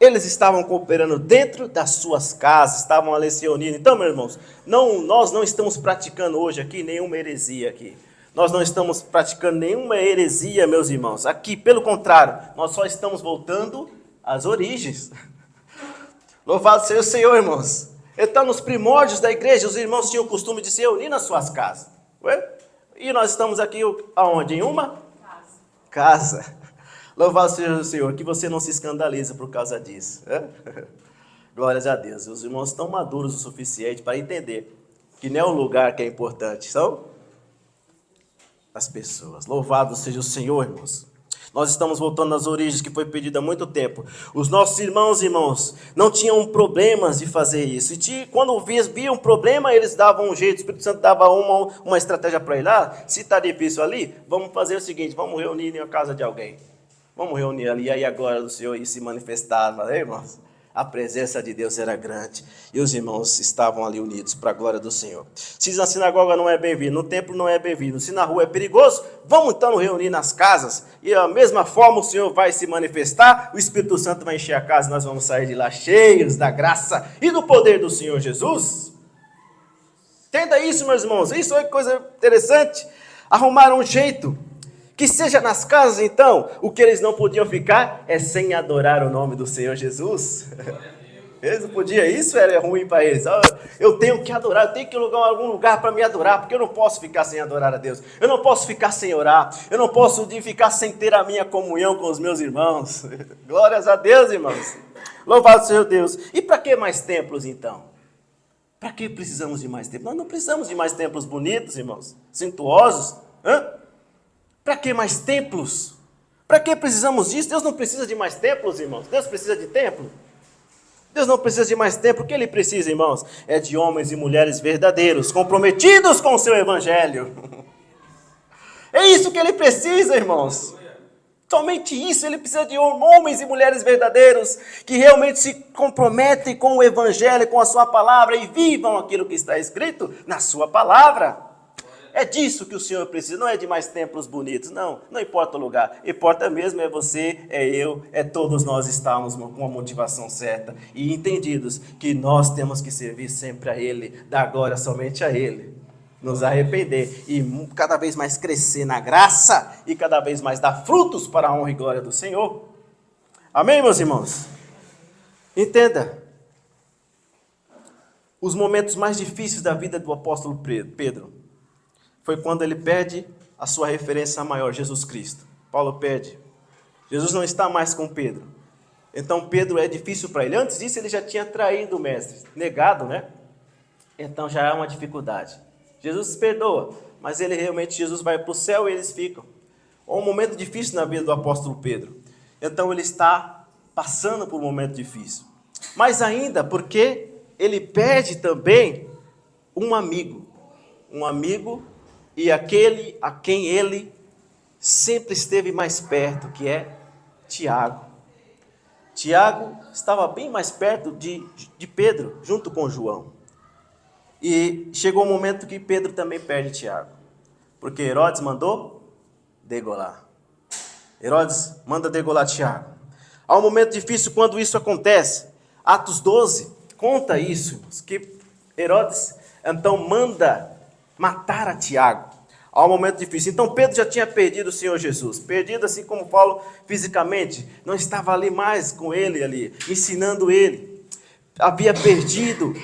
A: Eles estavam cooperando dentro das suas casas, estavam ali se reunindo. Então, meus irmãos, nós não estamos praticando hoje aqui nenhuma heresia aqui. Nós não estamos praticando nenhuma heresia, meus irmãos. Aqui, pelo contrário, nós só estamos voltando às origens. Louvado seja o Senhor, irmãos. Então, nos primórdios da igreja, os irmãos tinham o costume de se reunir nas suas casas. E nós estamos aqui aonde? Em uma? Casa. Louvado seja o Senhor, que você não se escandaliza por causa disso. Glórias a Deus. Os irmãos estão maduros o suficiente para entender que não é o lugar que é importante, são as pessoas. Louvado seja o Senhor, irmãos. Nós estamos voltando às origens que foi pedido há muito tempo. Os nossos irmãos, não tinham problemas de fazer isso. E quando viam um problema, eles davam um jeito. O Espírito Santo dava uma estratégia para ir lá. Se está difícil ali, vamos fazer o seguinte, vamos reunir em casa de alguém. Vamos reunir ali, aí a glória do Senhor ia se manifestava, né, irmãos? A presença de Deus era grande e os irmãos estavam ali unidos para a glória do Senhor. Se na sinagoga não é bem-vindo, no templo não é bem-vindo, se na rua é perigoso, vamos então nos reunir nas casas e da mesma forma o Senhor vai se manifestar, o Espírito Santo vai encher a casa e nós vamos sair de lá cheios da graça e do poder do Senhor Jesus. Entenda isso, meus irmãos, isso é coisa interessante. Arrumaram um jeito. Que seja nas casas, então, o que eles não podiam ficar é sem adorar o nome do Senhor Jesus. Eles não podiam, isso era ruim para eles. Eu tenho que adorar, eu tenho que ir a algum lugar para me adorar, porque eu não posso ficar sem adorar a Deus. Eu não posso ficar sem orar, eu não posso ficar sem ter a minha comunhão com os meus irmãos. Glórias a Deus, irmãos. Louvado seja Deus. E para que mais templos, então? Para que precisamos de mais templos? Nós não precisamos de mais templos bonitos, irmãos, suntuosos. Para que mais templos? Para que precisamos disso? Deus não precisa de mais templos, irmãos. Deus precisa de templo. Deus não precisa de mais templo. O que Ele precisa, irmãos? É de homens e mulheres verdadeiros, comprometidos com o seu evangelho. É isso que Ele precisa, irmãos. Somente isso. Ele precisa de homens e mulheres verdadeiros, que realmente se comprometem com o evangelho, com a sua palavra, e vivam aquilo que está escrito na sua palavra. É disso que o Senhor precisa, não é de mais templos bonitos, não importa o lugar. Importa mesmo é você, é eu, é todos nós estarmos com a motivação certa e entendidos que nós temos que servir sempre a Ele, dar glória somente a Ele. Nos arrepender e cada vez mais crescer na graça e cada vez mais dar frutos para a honra e glória do Senhor. Amém, meus irmãos? Entenda, os momentos mais difíceis da vida do apóstolo Pedro foi quando ele perde a sua referência maior, Jesus Cristo. Paulo perde. Jesus não está mais com Pedro. Então Pedro é difícil para ele. Antes disso ele já tinha traído o mestre, negado, né? Então já é uma dificuldade. Jesus perdoa, mas Jesus vai para o céu e eles ficam. É um momento difícil na vida do apóstolo Pedro. Então ele está passando por um momento difícil. Mas ainda porque ele perde também um amigo e aquele a quem ele sempre esteve mais perto, que é Tiago. Tiago estava bem mais perto de Pedro, junto com João. E chegou o momento que Pedro também perde Tiago, porque Herodes mandou degolar. Herodes manda degolar Tiago. Há um momento difícil quando isso acontece. Atos 12 conta isso, que Herodes então manda matar a Tiago. Há um momento difícil. Então Pedro já tinha perdido o Senhor Jesus. Perdido assim como Paulo fisicamente. Não estava ali mais com ele ali, ensinando ele. Havia perdido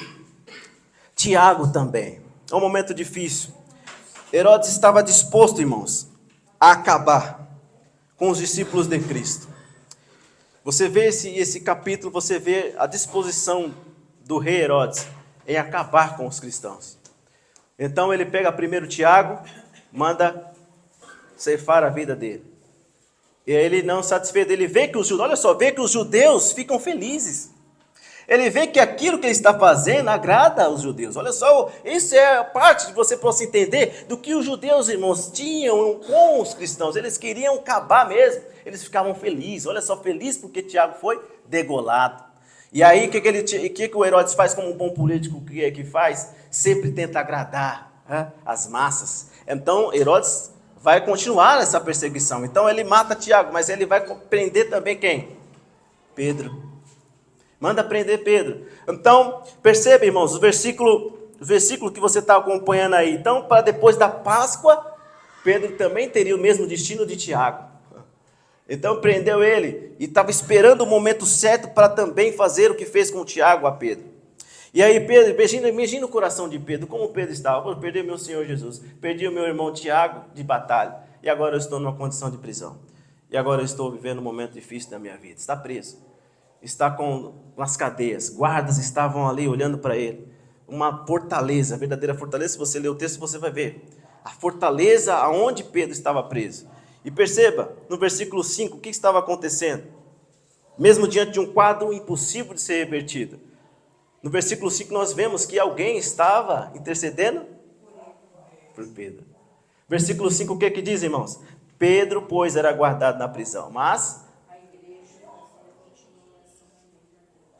A: Tiago também. É um momento difícil. Herodes estava disposto, irmãos, a acabar com os discípulos de Cristo. Você vê esse capítulo, você vê a disposição do rei Herodes em acabar com os cristãos. Então ele pega primeiro Tiago, manda ceifar a vida dele. E ele não satisfeito, ele vê que os judeus ficam felizes. Ele vê que aquilo que ele está fazendo agrada aos judeus. Olha só, isso é parte de você possa entender do que os judeus, irmãos, tinham com os cristãos. Eles queriam acabar mesmo. Eles ficavam felizes. Olha só, feliz porque Tiago foi degolado. E aí, o que o Herodes faz como um bom político que faz? Sempre tenta agradar as massas. Então, Herodes vai continuar essa perseguição. Então, ele mata Tiago, mas ele vai prender também quem? Pedro. Manda prender Pedro. Então, perceba, irmãos, o versículo que você está acompanhando aí. Então, para depois da Páscoa, Pedro também teria o mesmo destino de Tiago. Então, prendeu ele e estava esperando o momento certo para também fazer o que fez com Tiago a Pedro. E aí, Pedro, imagina o coração de Pedro, como Pedro estava. Perdi meu Senhor Jesus, perdi o meu irmão Tiago de batalha, e agora eu estou numa condição de prisão. E agora eu estou vivendo um momento difícil da minha vida. Está preso. Está com as cadeias, guardas estavam ali olhando para ele, uma fortaleza, a verdadeira fortaleza. Se você ler o texto você vai ver, a fortaleza aonde Pedro estava preso. E perceba, no versículo 5, o que estava acontecendo? Mesmo diante de um quadro impossível de ser revertido, no versículo 5 nós vemos que alguém estava intercedendo por Pedro. Versículo 5, o que diz, irmãos? Pedro, pois, era guardado na prisão, mas...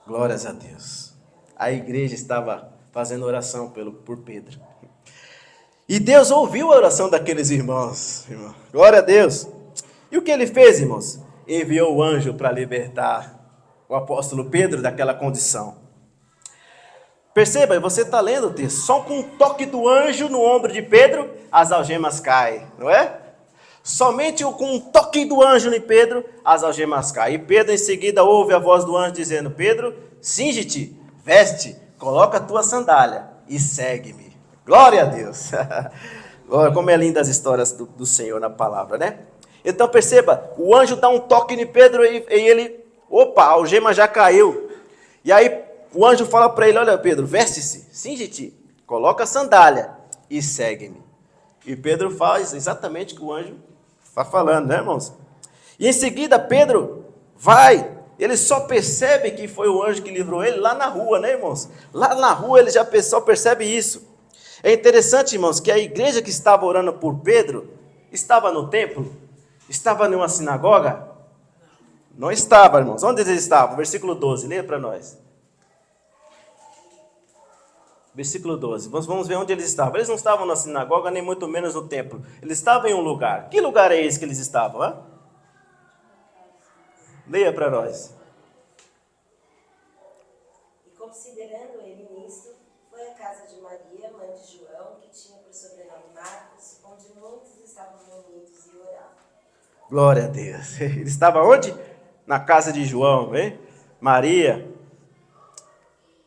A: Glórias a Deus. A igreja estava fazendo oração por Pedro. E Deus ouviu a oração daqueles irmãos. Glória a Deus. E o que ele fez, irmãos? Enviou o anjo para libertar o apóstolo Pedro daquela condição. Perceba, você está lendo o texto. Só com um toque do anjo no ombro de Pedro, as algemas caem. Não é? Somente com um toque do anjo em Pedro, as algemas caem. E Pedro em seguida ouve a voz do anjo dizendo: Pedro, cinge-te, veste, coloca a tua sandália e segue-me. Glória a Deus. Como é linda as histórias do Senhor na palavra, né? Então perceba, o anjo dá um toque em Pedro e ele, opa, a algema já caiu. E aí o anjo fala para ele: olha Pedro, veste-se, cinge-te, coloca a sandália e segue-me. E Pedro faz exatamente o que o anjo está falando, né, irmãos? E em seguida Pedro vai, ele só percebe que foi o anjo que livrou ele lá na rua, né, irmãos? Lá na rua ele já só percebe isso. É interessante, irmãos, que a igreja que estava orando por Pedro estava no templo? Estava numa sinagoga? Não estava, irmãos. Onde eles estavam? Versículo 12, leia para nós. Versículo 12. Vamos ver onde eles estavam. Eles não estavam na sinagoga, nem muito menos no templo. Eles estavam em um lugar. Que lugar é esse que eles estavam? Hein? Leia para nós.
D: E considerando ele nisto, foi à casa de Maria, mãe de João, que tinha por sobrenome Marcos, onde muitos estavam reunidos e oravam.
A: Glória a Deus. Ele estava onde? Na casa de João, hein? Maria.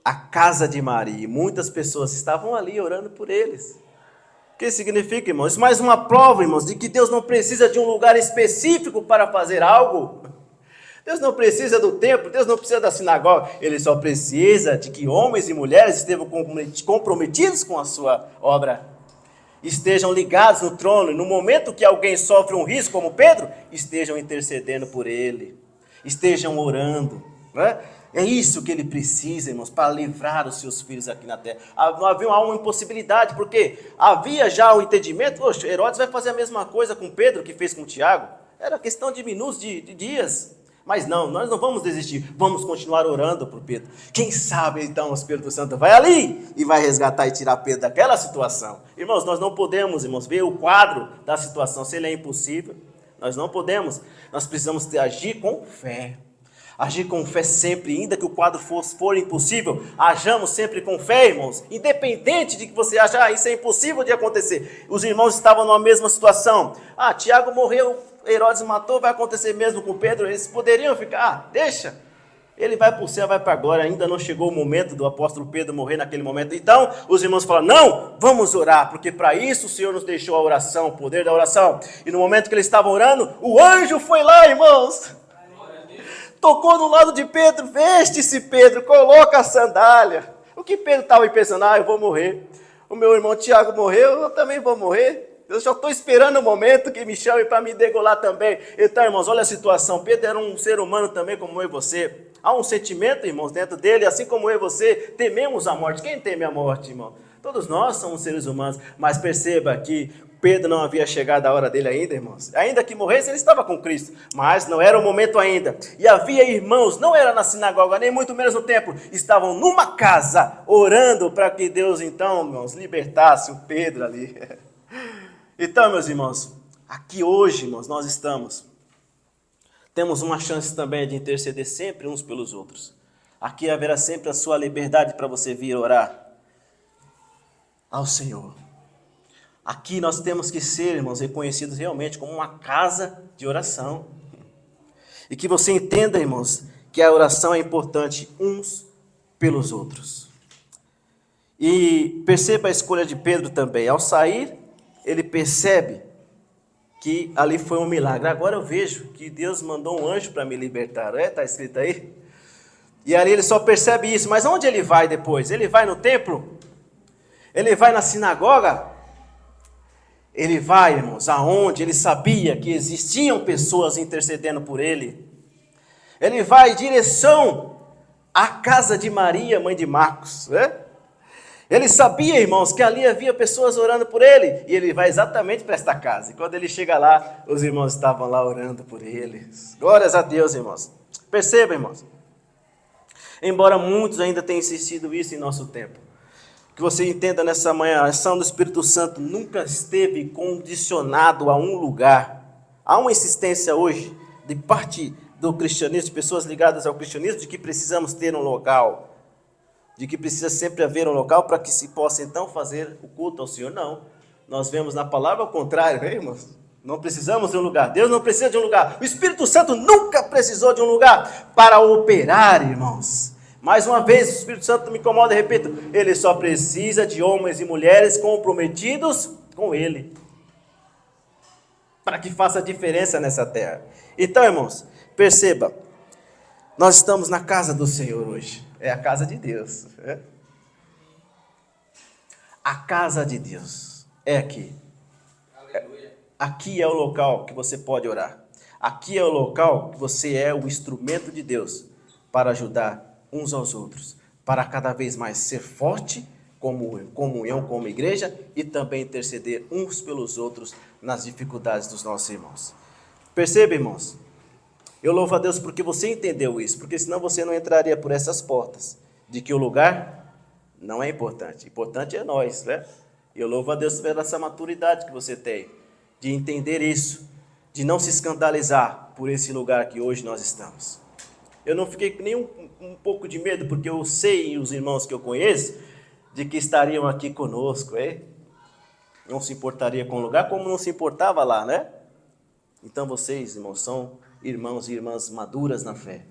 A: A casa de Maria. E muitas pessoas estavam ali orando por eles. O que significa, irmãos? Isso é mais uma prova, irmãos, de que Deus não precisa de um lugar específico para fazer algo. Deus não precisa do templo, Deus não precisa da sinagoga. Ele só precisa de que homens e mulheres estejam comprometidos com a sua obra. Estejam ligados no trono. E no momento que alguém sofre um risco, como Pedro, estejam intercedendo por ele. Estejam orando. Né? É isso que ele precisa, irmãos, para livrar os seus filhos aqui na terra. Não havia uma impossibilidade, porque havia já o entendimento. Poxa, Herodes vai fazer a mesma coisa com Pedro que fez com Tiago. Era questão de minutos, de dias. Mas não, nós não vamos desistir. Vamos continuar orando por Pedro. Quem sabe, então, o Espírito Santo vai ali e vai resgatar e tirar Pedro daquela situação. Irmãos, nós não podemos, irmãos, ver o quadro da situação. Se ele é impossível, nós não podemos. Nós precisamos agir com fé. Agir com fé sempre, ainda que o quadro for impossível, hajamos sempre com fé, irmãos. Independente de que você acha, isso é impossível de acontecer. Os irmãos estavam numa mesma situação. Tiago morreu, Herodes matou, vai acontecer mesmo com Pedro. Eles poderiam ficar, deixa. Ele vai para o céu, vai para a glória. Ainda não chegou o momento do apóstolo Pedro morrer naquele momento. Então, os irmãos falam, não, vamos orar, porque para isso o Senhor nos deixou a oração, o poder da oração. E no momento que eles estavam orando, o anjo foi lá, irmãos. Tocou no lado de Pedro, veste-se Pedro, coloca a sandália. O que Pedro estava pensando? Eu vou morrer. O meu irmão Tiago morreu, eu também vou morrer. Eu já estou esperando o momento que me chame para me degolar também. Então, irmãos, olha a situação. Pedro era um ser humano também como eu e você. Há um sentimento, irmãos, dentro dele, assim como eu e você, tememos a morte. Quem teme a morte, irmão? Todos nós somos seres humanos, mas perceba que Pedro não havia chegado a hora dele ainda, irmãos. Ainda que morresse, ele estava com Cristo, mas não era o momento ainda. E havia irmãos, não era na sinagoga, nem muito menos no templo, estavam numa casa, orando para que Deus, então, irmãos, libertasse o Pedro ali. Então, meus irmãos, aqui hoje, irmãos, nós temos uma chance também de interceder sempre uns pelos outros. Aqui haverá sempre a sua liberdade para você vir orar ao Senhor. Aqui nós temos que ser, irmãos, reconhecidos realmente como uma casa de oração. E que você entenda, irmãos, que a oração é importante uns pelos outros. E perceba a escolha de Pedro também. Ao sair, ele percebe que ali foi um milagre. Agora eu vejo que Deus mandou um anjo para me libertar. Está escrito aí? E ali ele só percebe isso. Mas onde ele vai depois? Ele vai no templo? Ele vai na sinagoga? Ele vai, irmãos, aonde ele sabia que existiam pessoas intercedendo por ele. Ele vai em direção à casa de Maria, mãe de Marcos. Ele sabia, irmãos, que ali havia pessoas orando por ele. E ele vai exatamente para esta casa. E quando ele chega lá, os irmãos estavam lá orando por ele. Glórias a Deus, irmãos. Perceba, irmãos. Embora muitos ainda tenham insistido isso em nosso tempo. Que você entenda nessa manhã, a ação do Espírito Santo nunca esteve condicionado a um lugar. Há uma insistência hoje, de parte do cristianismo, de pessoas ligadas ao cristianismo, de que precisamos ter um local. De que precisa sempre haver um local para que se possa então fazer o culto ao Senhor. Não, nós vemos na palavra ao contrário, irmãos. Não precisamos de um lugar, Deus não precisa de um lugar. O Espírito Santo nunca precisou de um lugar para operar, irmãos. Mais uma vez, o Espírito Santo me incomoda e repito, ele só precisa de homens e mulheres comprometidos com ele, para que faça diferença nessa terra. Então, irmãos, perceba, nós estamos na casa do Senhor hoje, é a casa de Deus. A casa de Deus é aqui. Aqui é o local que você pode orar. Aqui é o local que você é o instrumento de Deus para ajudar uns aos outros, para cada vez mais ser forte como comunhão, como igreja, e também interceder uns pelos outros nas dificuldades dos nossos irmãos. Perceba, irmãos, eu louvo a Deus porque você entendeu isso, porque senão você não entraria por essas portas, de que o lugar Não é importante. Importante é nós, né? Eu louvo a Deus pela essa maturidade que você tem, de entender isso, de não se escandalizar por esse lugar que hoje nós estamos. Eu não fiquei com nem um pouco de medo, porque eu sei, os irmãos que eu conheço, de que estariam aqui conosco, hein? Não se importaria com o lugar, como não se importava lá, né? Então vocês, irmãos, são irmãos e irmãs maduras na fé,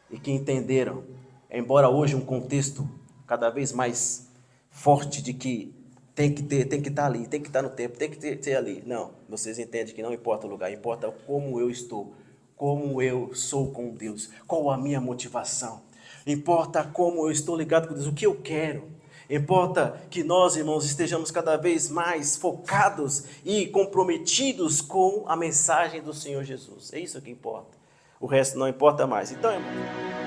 A: e que entenderam, embora hoje um contexto cada vez mais forte de que tem que estar ali, tem que estar no templo, tem que ter ali. Não, vocês entendem que não importa o lugar, importa como eu estou, como eu sou com Deus, qual a minha motivação. Importa como eu estou ligado com Deus, o que eu quero. Importa que nós, irmãos, estejamos cada vez mais focados e comprometidos com a mensagem do Senhor Jesus. É isso que importa. O resto não importa mais. Então, irmãos,